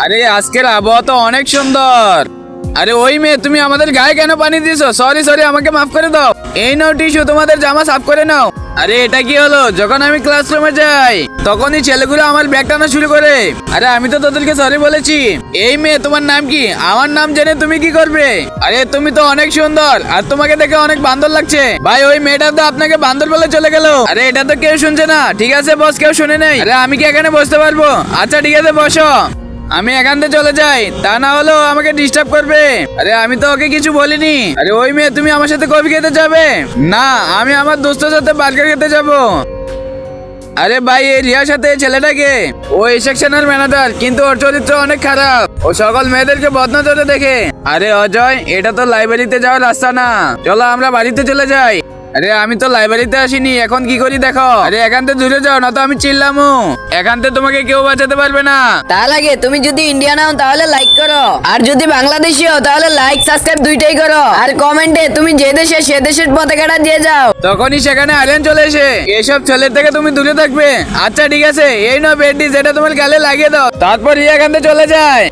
আরে আজকের আবহাওয়া তো অনেক সুন্দর। আরে ওই মেয়ে, তুমি আমাদের গায়ে কেন পানি দিছো? সরি সরি, আমাকে মাফ করে দাও। এই নাও টিস্যু, তোমাদের জামা সাফ করে নাও। আরে এটা কি হলো? যখন আমি ক্লাসরুমে যাই তখনই ছেলেগুলো আমার ব্যাগ টানা শুরু করে। আরে আমি তো তোদেরকে সরি বলেছি। এই মেয়ে, তোমার নাম কি? আমার নাম জেনে তুমি কি করবে? আরে তুমি তো অনেক সুন্দর আর তোমাকে দেখে অনেক বান্দর লাগছে। ভাই, ওই মেয়েটা তো আপনাকে বান্দর বলে চলে গেল। আরে এটা তো কেউ শুনছে না। ঠিক আছে বস, কেউ শুনে নেই। আরে আমি কি এখানে বসতে পারবো? আচ্ছা ঠিক আছে, বসো। আমি এখান থেকে চলে যাই, তা না হলেও আমাকে ডিস্টার্ব করবে। আরে আমি তো ওকে কিছু বলিনি। আরে ওই মেয়ে, তুমি আমার সাথে কফি খেতে যাবে? না, আমি আমার দোস্তের সাথে বার্গার খেতে যাব। আরে ভাই, এই রিয়ার সাথে এই ছেলেটাকে, ও এই সেকশনের ম্যানেজার, কিন্তু ওর চরিত্র অনেক খারাপ। ও সকল মেয়েদেরকে বদনজরে দেখে। আরে অজয়, এটা তো লাইব্রেরিতে যাওয়ার রাস্তা না। চলো আমরা বাড়িতে চলে যাই। আরে আমি তো লাইব্রেরিতে আসিনি, এখন কি করি দেখো। আরে এখান থেকে দূরে যাও, না তো আমি চিল্লামু। এখান থেকে তোমাকে কেউ বাঁচাতে পারবে না। তার আগে তুমি যদি ইন্ডিয়ান হও তাহলে লাইক করো, আর যদি বাংলাদেশি হও তাহলে লাইক সাবস্ক্রাইব দুইটাই করো, আর কমেন্টে তুমি যে দেশে সে দেশের পতাকাটা দিয়ে যাও। তখনই সেখানে আলিয়ান চলে এসে, এসব ছেলের থেকে তুমি দূরে থাকবে। আচ্ছা ঠিক আছে, এই নাও বেডটি, যেটা তোমার গালে লাগিয়ে দাও। তারপর এখান থেকে চলে যায়।